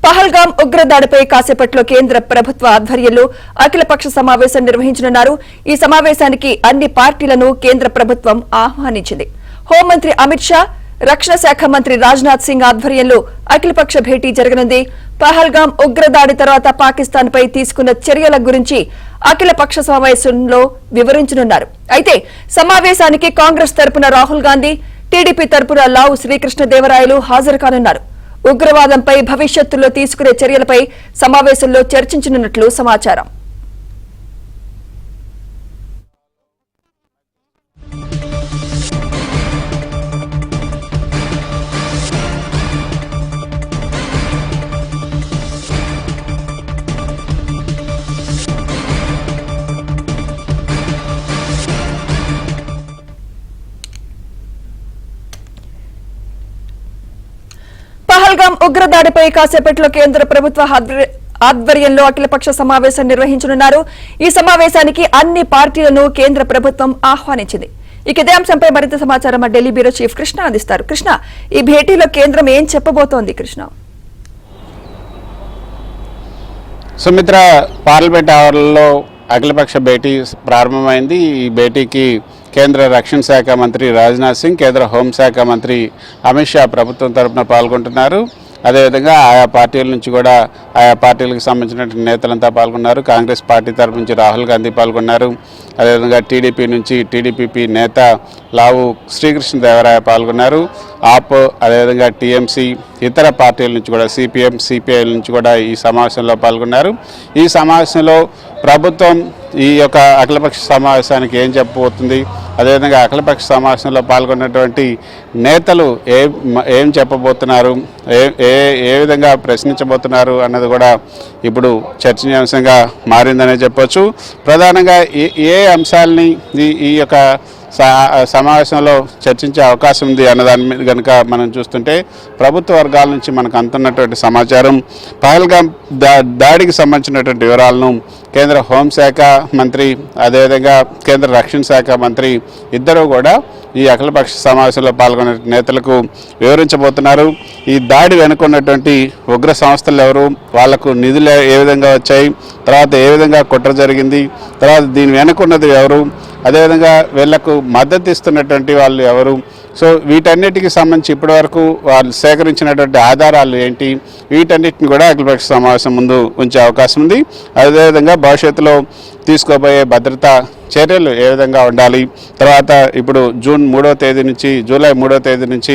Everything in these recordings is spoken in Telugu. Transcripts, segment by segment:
పహల్గాం ఉగ్రదాడిపై కాసేపట్లో కేంద్ర ప్రభుత్వ ఆధ్వర్యంలో అఖిలపక్ష సమావేశం నిర్వహించనున్నారు. ఈ సమావేశానికి అన్ని పార్టీలను కేంద్ర ప్రభుత్వం ఆహ్వానించింది. హోంమంత్రి అమిత్ షా, రక్షణ శాఖ మంత్రి రాజ్నాథ్ సింగ్ ఆధ్వర్యంలో అఖిలపక్ష భేటీ జరగనుంది. పహల్గాం ఉగ్రదాడి తర్వాత పాకిస్తాన్ పై తీసుకున్న చర్యల గురించి అఖిలపక్ష సమావేశంలో వివరించనున్నారు. అయితే సమావేశానికి కాంగ్రెస్ తరపున రాహుల్ గాంధీ, టీడీపీ తరపున లావు శ్రీకృష్ణదేవరాయలు హాజరు కానున్నారు. ఉగ్రవాదంపై భవిష్యత్తులో తీసుకునే చర్యలపై సమావేశంలో చర్చించనున్నట్లు సమాచారం. పహల్గాం ఉగ్రదాడిపై కాసేపట్లో కేంద్ర ప్రభుత్వ ఆధ్వర్యంలో అఖిలపక్ష సమావేశం నిర్వహించనున్నారు. ఈ సమావేశానికి అన్ని పార్టీలను కేంద్ర ప్రభుత్వం ఆహ్వానించింది. ఇదే అంశంపై మరింత సమాచారం మా ఢిల్లీ బ్యూరో చీఫ్ కృష్ణ అందిస్తారు. కృష్ణ, ఈ భేటీలో కేంద్రం ఏం చెప్పబోతోంది? కృష్ణ, సుమిత్ర, పార్లమెంట్ అవర్లో అఖిలపక్ష భేటీ ప్రారంభమైంది. ఈ భేటీకి కేంద్ర రక్షణ శాఖ మంత్రి రాజ్నాథ్ సింగ్, కేంద్ర హోంశాఖ మంత్రి అమిత్ షా ప్రభుత్వం తరఫున పాల్గొంటున్నారు. అదేవిధంగా ఆయా పార్టీల నుంచి కూడా ఆయా పార్టీలకు సంబంధించిన నేతలంతా పాల్గొన్నారు. కాంగ్రెస్ పార్టీ తరఫు నుంచి రాహుల్ గాంధీ పాల్గొన్నారు. అదేవిధంగా టీడీపీ నుంచి టీడీపీ నేత లావు శ్రీకృష్ణదేవరాయ పాల్గొన్నారు. ఆప్, అదేవిధంగా టీఎంసీ, ఇతర పార్టీల నుంచి కూడా సిపిఎం, సిపిఐ నుంచి కూడా ఈ సమావేశంలో పాల్గొన్నారు. ఈ సమావేశంలో ప్రభుత్వం ఈ యొక్క అఖిలపక్ష సమావేశానికి ఏం చెప్పబోతుంది, అదేవిధంగా అఖిలపక్ష సమావేశంలో పాల్గొన్నటువంటి నేతలు ఏం చెప్పబోతున్నారు, ఏ విధంగా ప్రశ్నించబోతున్నారు అన్నది కూడా ఇప్పుడు చర్చనీయాంశంగా మారిందనే చెప్పొచ్చు. ప్రధానంగా ఏ అంశాలని ఈ యొక్క సమావేశంలో చర్చించే అవకాశం ఉంది అన్నదాని మీద కనుక మనం చూస్తుంటే, ప్రభుత్వ వర్గాల నుంచి మనకు అందుతున్నటువంటి సమాచారం, పహల్గాం దాడికి సంబంధించినటువంటి వివరాలను కేంద్ర హోంశాఖ మంత్రి, అదేవిధంగా కేంద్ర రక్షణ శాఖ మంత్రి ఇద్దరూ కూడా ఈ అఖిలపక్ష సమావేశంలో పాల్గొనే నేతలకు వివరించబోతున్నారు. ఈ దాడి వెనుకున్నటువంటి ఉగ్ర సంస్థలు ఎవరు, వాళ్లకు నిధులు ఏ విధంగా వచ్చాయి, తర్వాత ఏ విధంగా కుట్ర జరిగింది, తర్వాత దీని వెనుకున్నది ఎవరు, అదేవిధంగా వీళ్లకు మద్దతు ఇస్తున్నటువంటి వాళ్ళు ఎవరు, సో వీటన్నిటికి సంబంధించి ఇప్పటివరకు వాళ్ళు సేకరించినటువంటి ఆధారాలు ఏంటి, వీటన్నిటిని కూడా అఖిలపక్ష సమావేశం ముందు ఉంచే అవకాశం ఉంది. అదేవిధంగా భవిష్యత్తులో తీసుకోబోయే భద్రతా చర్యలు ఏ విధంగా ఉండాలి, తర్వాత ఇప్పుడు జూలై 3వ తేదీ నుంచి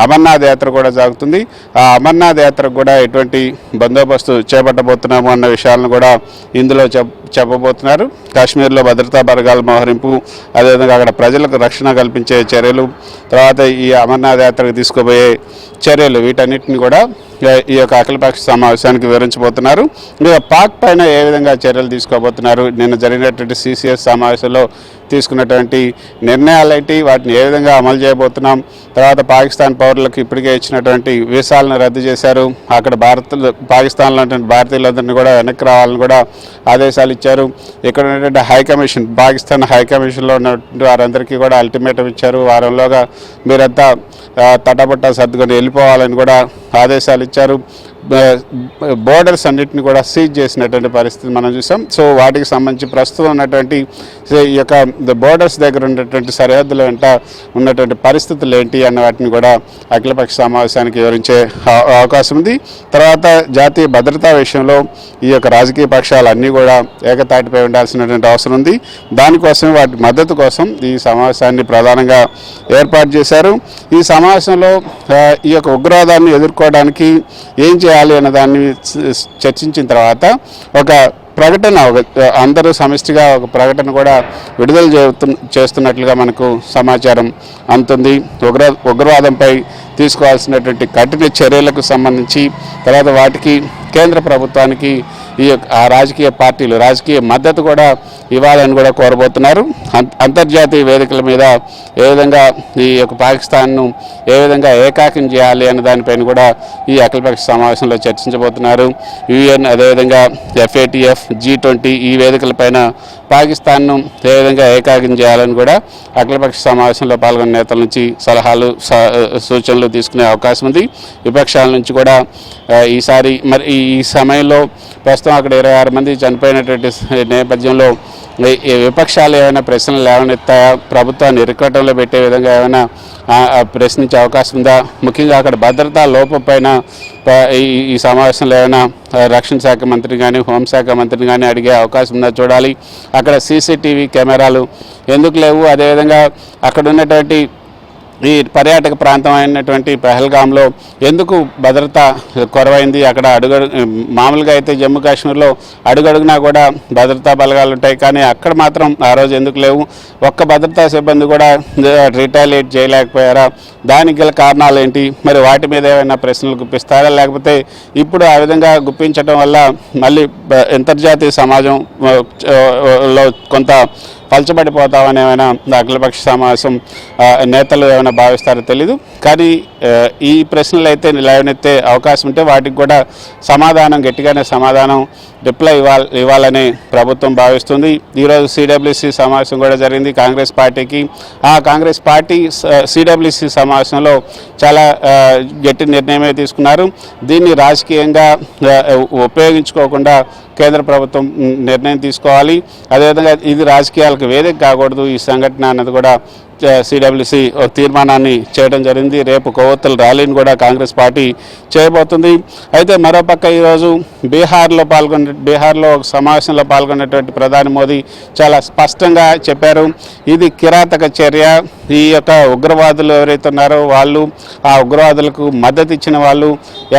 అమర్నాథ్ యాత్ర కూడా సాగుతుంది. ఆ అమర్నాథ్ యాత్రకు కూడా ఎటువంటి బందోబస్తు చేపట్టబోతున్నాము అన్న విషయాలను కూడా ఇందులో చెప్పబోతున్నారు. కాశ్మీర్లో భద్రతా బలగాల మోహరింపు, అదేవిధంగా అక్కడ ప్రజలకు రక్షణ కల్పించే చర్యలు, తర్వాత ఈ అమర్నాథ్ యాత్రకు తీసుకోబోయే చర్యలు, వీటన్నిటిని కూడా ఈ యొక్క అఖిలపక్ష సమావేశానికి వివరించబోతున్నారు. ఇక పాక్ పైన ఏ విధంగా చర్యలు తీసుకోబోతున్నారు, నిన్న జరిగినటువంటి సిసిఎస్ సమావేశంలో తీసుకున్నటువంటి నిర్ణయాలేంటి, వాటిని ఏ విధంగా అమలు చేయబోతున్నాం, తర్వాత పాకిస్తాన్ పౌరులకు ఇప్పటికే ఇచ్చినటువంటి వీసాలను రద్దు చేశారు, అక్కడ పాకిస్తాన్లో ఉన్నటువంటి భారతీయులందరినీ కూడా వెనక్కి రావాలని కూడా ఆదేశాలు ఇచ్చారు. ఇక్కడ ఉన్నటువంటి హైకమిషన్, పాకిస్తాన్ హైకమిషన్లో ఉన్నటువంటి వారందరికీ కూడా అల్టిమేటం ఇచ్చారు, వారంలోగా మీరంతా తటపట్టా సర్దుకొని వెళ్ళిపోవాలని కూడా ఆదేశాలు ఇచ్చారు. బోర్డర్స్ అన్నింటినీ కూడా సీజ్ చేసినటువంటి పరిస్థితి మనం చూసాం. సో వాటికి సంబంధించి ప్రస్తుతం ఉన్నటువంటి ఈ యొక్క బోర్డర్స్ దగ్గర ఉన్నటువంటి సరిహద్దుల వెంట ఉన్నటువంటి పరిస్థితులు ఏంటి అన్న వాటిని కూడా అఖిలపక్ష సమావేశానికి వివరించే అవకాశం ఉంది. తర్వాత జాతీయ భద్రతా విషయంలో ఈ యొక్క రాజకీయ పక్షాలు అన్నీ కూడా ఏకతాటిపై ఉండాల్సినటువంటి అవసరం ఉంది. దానికోసం వాటి మద్దతు కోసం ఈ సమావేశాన్ని ప్రధానంగా ఏర్పాటు చేశారు. ఈ సమావేశంలో ఈ యొక్క ఉగ్రవాదాన్ని ఎదుర్కోవడానికి ఏం చేయాలి అన్న దాన్ని చర్చించిన తర్వాత ఒక ప్రకటన, అందరూ సమిష్టిగా ఒక ప్రకటన కూడా విడుదల చేస్తున్నట్లుగా మనకు సమాచారం అందుతుంది. ఉగ్రవాదంపై తీసుకోవాల్సినటువంటి కఠిన చర్యలకు సంబంధించి, తర్వాత వాటికి కేంద్ర ప్రభుత్వానికి ఈ రాజకీయ పార్టీలు రాజకీయ మద్దతు కూడా ఇవ్వాలని కూడా కోరబోతున్నారు. అంతర్జాతీయ వేదికల మీద ఏ విధంగా ఈ యొక్క పాకిస్తాన్ను ఏ విధంగా ఏకాకిం చేయాలి అనే దానిపైన కూడా ఈ అఖిలపక్ష సమావేశంలో చర్చించబోతున్నారు. యుఎన్, అదేవిధంగా FATF, G20 ఈ వేదికలపైన పాకిస్తాన్ను ఏ విధంగా ఏకాకిం చేయాలని కూడా అఖిలపక్ష సమావేశంలో పాల్గొన్న నేతల నుంచి సలహాలు, సూచనలు తీసుకునే అవకాశం ఉంది. విపక్షాల నుంచి కూడా ఈసారి మరి ఈ సమయంలో ప్రస్తుతం అక్కడ 26 మంది చనిపోయినటువంటి నేపథ్యంలో విపక్షాలు ఏమైనా ప్రశ్నలు లేవనెత్తాయా, ప్రభుత్వాన్ని ఇరుకటంలో పెట్టే విధంగా ఏమైనా ప్రశ్నించే అవకాశం ఉందా, ముఖ్యంగా అక్కడ భద్రతా లోపం పైన ఈ సమావేశంలో ఏమైనా రక్షణ శాఖ మంత్రి కానీ హోంశాఖ మంత్రిని కానీ అడిగే అవకాశం ఉందా చూడాలి. అక్కడ CCTV కెమెరాలు ఎందుకు లేవు, అదేవిధంగా అక్కడ ఉన్నటువంటి ఈ పర్యాటక ప్రాంతం అయినటువంటి పహల్గామ్లో ఎందుకు భద్రత కొరవైంది. అక్కడ మామూలుగా అయితే జమ్మూ కాశ్మీర్లో అడుగడుగునా కూడా భద్రతా బలగాలు ఉంటాయి, కానీ అక్కడ మాత్రం ఆ రోజు ఎందుకు లేవు, ఒక్క భద్రతా సిబ్బంది కూడా రిటాలియేట్ చేయలేకపోయారా, దానికి గల కారణాలు ఏంటి, మరి వాటి మీద ఏమైనా ప్రశ్నలు గుప్పిస్తారా, లేకపోతే ఇప్పుడు ఆ విధంగా గుప్పించడం వల్ల మళ్ళీ అంతర్జాతీయ సమాజంలో కొంత పలచబడిపోతామని ఏమైనా అఖిలపక్ష సమావేశం నేతలు ఏమైనా భావిస్తారో తెలీదు. కానీ ఈ ప్రశ్నలు అయితే లేవనెత్తే అవకాశం ఉంటే వాటికి కూడా సమాధానం, గట్టిగానే సమాధానం రిప్లై ఇవ్వాలని ప్రభుత్వం భావిస్తుంది. ఈరోజు CWC సమావేశం కూడా జరిగింది కాంగ్రెస్ పార్టీకి. ఆ కాంగ్రెస్ పార్టీ CWC సమావేశంలో చాలా గట్టి నిర్ణయమే తీసుకున్నారు. దీన్ని రాజకీయంగా ఉపయోగించుకోకుండా కేంద్ర ప్రభుత్వం నిర్ణయం తీసుకోవాలి. అదేవిధంగా ఇది రాజకీయాలకు వేదిక కాకూడదు ఈ సంఘటన అన్నది కూడా CWC ఒక తీర్మానాన్ని చేయడం జరిగింది. రేపు కొవ్వొత్తుల ర్యాలీని కూడా కాంగ్రెస్ పార్టీ చేయబోతుంది. అయితే మరోపక్క ఈరోజు బీహార్లో ఒక సమావేశంలో పాల్గొన్నటువంటి ప్రధాని మోదీ చాలా స్పష్టంగా చెప్పారు, ఇది కిరాతక చర్య. ఈ యొక్క ఉగ్రవాదులు ఎవరైతే ఉన్నారో వాళ్ళు, ఆ ఉగ్రవాదులకు మద్దతు ఇచ్చిన వాళ్ళు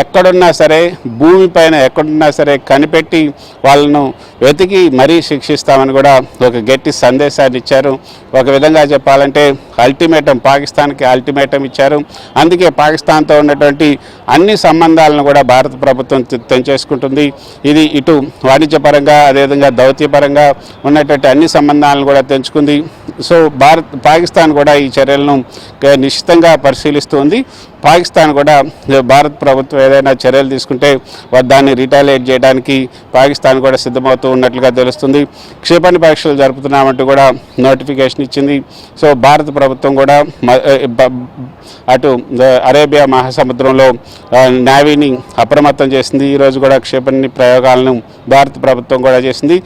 ఎక్కడున్నా సరే, భూమిపైన ఎక్కడున్నా సరే కనిపెట్టి వాళ్ళను వెతికి మరీ శిక్షిస్తామని కూడా ఒక గట్టి సందేశాన్ని ఇచ్చారు. ఒక విధంగా చెప్పాలంటే అల్టిమేటం, పాకిస్తాన్కి అల్టిమేటం ఇచ్చారు. అందుకే పాకిస్తాన్తో ఉన్నటువంటి అన్ని సంబంధాలను కూడా భారత ప్రభుత్వం తెంచేసుకుంటుంది. ఇది ఇటు వాణిజ్యపరంగా, అదేవిధంగా దౌత్యపరంగా ఉన్నటువంటి అన్ని సంబంధాలను కూడా తెంచుకుంది. సో పాకిస్తాన్ కూడా ఈ చర్యలను నిశ్చితంగా పరిశీలిస్తుంది. పాకిస్తాన్ కూడా భారత ప్రభుత్వం ఏదైనా చర్యలు తీసుకుంటే దాన్ని రిటాలియేట్ చేయడానికి పాకిస్తాన్ కూడా సిద్ధమవుతూ ఉన్నట్లుగా తెలుస్తుంది. క్షిపణి పరీక్షలు జరుపుతున్నామంటూ కూడా నోటిఫికేషన్ ఇచ్చింది. సో భారత ప్రభుత్వం కూడా అటు అరేబియా మహాసముద్రంలో నేవీని అప్రమత్తం చేసింది. ఈరోజు కూడా క్షిపణి ప్రయోగాలను భారత ప్రభుత్వం కూడా చేసింది.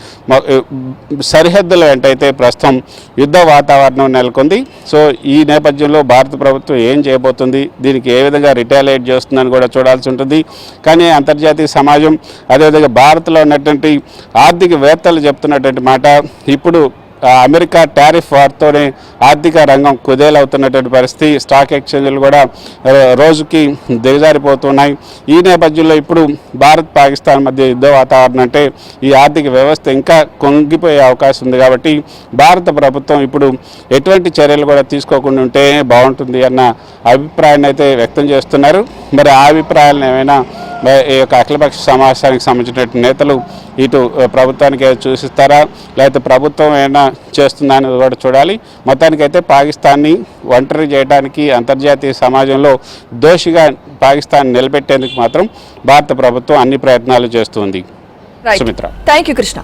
సరిహద్దుల వెంటైతే ప్రస్తుతం యుద్ధ వాతావరణం నెలకొంది. సో ఈ నేపథ్యంలో భారత ప్రభుత్వం ఏం చేయబోతుంది, దీనికి ఏ విధంగా రిటాలియేట్ చేస్తుందని కూడా చూడాల్సి ఉంటుంది. కానీ అంతర్జాతీయ సమాజం, అదేవిధంగా భారత్లో ఉన్నటువంటి ఆర్థికవేత్తలు చెప్తున్నటువంటి మాట, ఇప్పుడు అమెరికా టారిఫ్ వార్తోనే ఆర్థిక రంగం కుదేలవుతున్నటువంటి పరిస్థితి. స్టాక్ ఎక్స్చేంజ్లు కూడా రోజుకి దిగజారిపోతున్నాయి. ఈ నేపథ్యంలో ఇప్పుడు భారత్ పాకిస్తాన్ మధ్య యుద్ధ వాతావరణం అంటే ఈ ఆర్థిక వ్యవస్థ ఇంకా కొంగిపోయే అవకాశం ఉంది. కాబట్టి భారత ప్రభుత్వం ఇప్పుడు ఎటువంటి చర్యలు కూడా తీసుకోకుండా ఉంటే బాగుంటుంది అన్న అభిప్రాయాన్ని అయితే వ్యక్తం చేస్తున్నారు. మరి ఆ అభిప్రాయాలను ఏమైనా ఈ యొక్క అఖిలపక్ష సమావేశానికి సంబంధించిన నేతలు ఇటు ప్రభుత్వానికి సూచిస్తారా, లేకపోతే ప్రభుత్వం ఏమైనా చేస్తుందా అనేది కూడా చూడాలి. మొత్తానికైతే పాకిస్తాన్ని ఒంటరి చేయడానికి అంతర్జాతీయ సమాజంలో దోషిగా పాకిస్తాన్ నిలబెట్టేందుకు మాత్రం భారత ప్రభుత్వం అన్ని ప్రయత్నాలు చేస్తుంది. Sumitra, thank you Krishna.